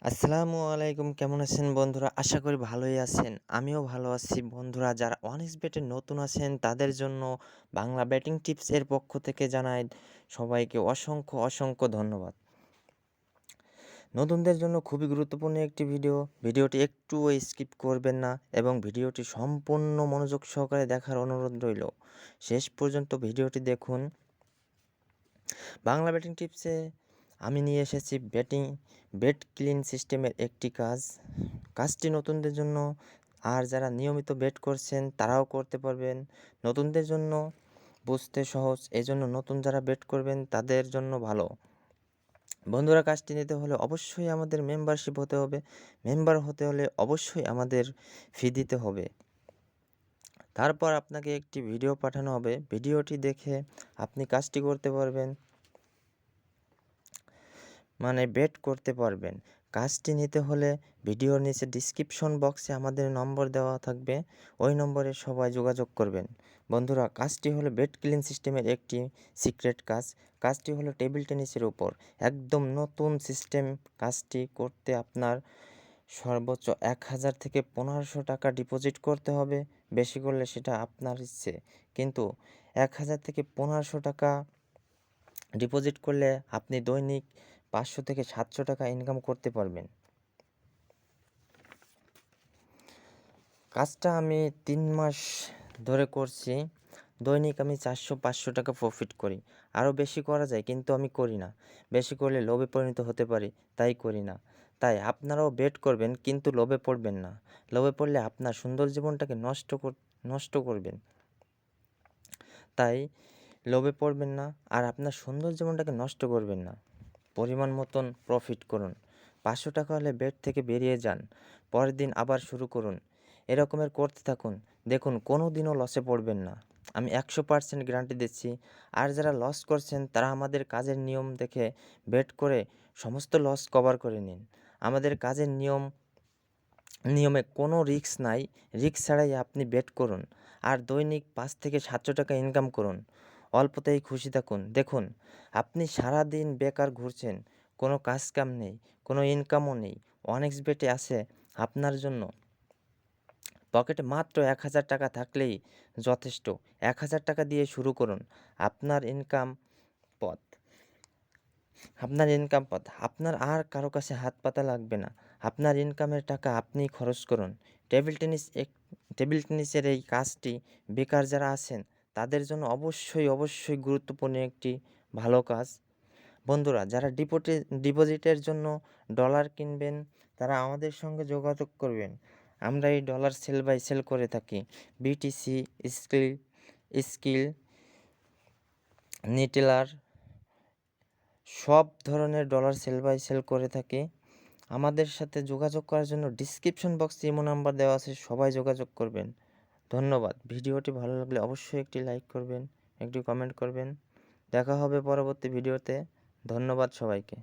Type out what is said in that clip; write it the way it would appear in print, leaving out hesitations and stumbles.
আসসালামু আলাইকুম, কেমন আছেন বন্ধুরা? আশা করি ভালোই আছেন। আমিও ভালো আছি বন্ধুরা। যারা অনেক্স বেটে নতুন আছেন তাদের জন্য বাংলা ব্যাটিং টিপস এর পক্ষ থেকে জানাই সবাইকে অসংখ্য ধন্যবাদ। নতুনদের জন্য খুবই গুরুত্বপূর্ণ একটি ভিডিওটি একটুও স্কিপ করবেন না এবং ভিডিওটি সম্পূর্ণ মনোযোগ সহকারে দেখার অনুরোধ রইল। শেষ পর্যন্ত ভিডিওটি দেখুন। বাংলা ব্যাটিং টিপসে আমি নিয়ে এসেছি বেট ক্লিন সিস্টেমের একটি কাজটি নতুনদের জন্য, আর যারা নিয়মিত বেট করছেন তারাও করতে পারবেন। নতুনদের জন্য বুঝতে সহজ, এজন্য নতুন যারা বেট করবেন তাদের জন্য ভালো। বন্ধুরা, কাজটি নিতে হলে অবশ্যই আমাদের মেম্বারশিপ হতে হবে। মেম্বার হতে হলে অবশ্যই আমাদের ফি দিতে হবে। তারপর আপনাকে একটি ভিডিও পাঠানো হবে, ভিডিওটি দেখে আপনি কাজটি করতে পারবেন, মানে বেট করতে পারবেন। কাজটি নিতে হলে ভিডিওর নিচে ডিসক্রিপশন বক্সে আমাদের নম্বর দেওয়া থাকবে, ওই নম্বরে সবাই যোগাযোগ করবেন। বন্ধুরা, কাজটি হলো বেট ক্লিন সিস্টেমের একটি সিক্রেট কাজটি হলো টেবিল টেনিসের উপর একদম নতুন সিস্টেম। কাজটি করতে আপনার সর্বোচ্চ 1000 থেকে 1500 টাকা ডিপোজিট করতে হবে। বেশি করলে সেটা আপনার ইচ্ছে, কিন্তু 1000 থেকে 1500 টাকা ডিপোজিট করলে আপনি দৈনিক 500 থেকে 700 টাকা ইনকাম করতে পারবেন। কাজটা আমি 3 মাস ধরে করছি। দৈনিক আমি 400-500 টাকা প্রফিট করি। আরও বেশি করা যায়, কিন্তু আমি করি না। বেশি করলে লোভে পরিণত হতে পারি, তাই করি না। তাই আপনারাও বেট করবেন, কিন্তু লোভে পড়বেন না। লোভে পড়লে আপনার সুন্দর জীবনটাকে নষ্ট করবেন। তাই লোভে পড়বেন না, আর আপনার সুন্দর জীবনটাকে নষ্ট করবেন না। পরিমাণ মতন প্রফিট করুন। 500 টাকা হলে বেট থেকে বেরিয়ে যান, পরের দিন আবার শুরু করুন। এরকমের করতে থাকুন, দেখুন কোনো দিনও লসে পড়বেন না। আমি 100% গ্যারান্টি দিচ্ছি। আর যারা লস করছেন তারা আমাদের কাজের নিয়ম দেখে বেট করে সমস্ত লস কভার করে নিন। আমাদের কাজের নিয়মে কোনো রিস্ক নাই। রিস্ক ছাড়াই আপনি বেট করুন, আর দৈনিক 5 থেকে 700 টাকা ইনকাম করুন। অল্পতেই খুশি থাকুন। দেখুন, আপনি সারাদিন বেকার ঘুরছেন, কোনো কাজ কাম নেই, কোনো ইনকামও নেই। অনেক্স বেটে আছে আপনার জন্য। পকেটে মাত্র 1000 টাকা থাকলেই যথেষ্ট। 1000 টাকা দিয়ে শুরু করুন আপনার ইনকাম পথ। আপনার আর কারো কাছে হাত পাতা লাগবে না। আপনার ইনকামের টাকা আপনিই খরচ করুন। টেবিল টেনিসের এই কাজটি বেকার যারা আছেন তাদের জন্য অবশ্যই গুরুত্বপূর্ণ একটি ভালো কাজ। বন্ধুরা, যারা ডিপোজিটের জন্য ডলার কিনবেন তারা আমাদের সঙ্গে যোগাযোগ করবেন। আমরা এই ডলার সেল বাই সেল করে থাকি। বিটিসি, স্কিল, নিটেলার, সব ধরনের ডলার সেল বাই সেল করে থাকি। আমাদের সাথে যোগাযোগ করার জন্য ডিসক্রিপশন বক্সে ইমো নাম্বার দেওয়া আছে, সবাই যোগাযোগ করবেন। ধন্যবাদ। ভিডিওটি ভালো লাগলে অবশ্যই একটি লাইক করবেন, একটি কমেন্ট করবেন। দেখা হবে পরবর্তী ভিডিওতে। ধন্যবাদ সবাইকে।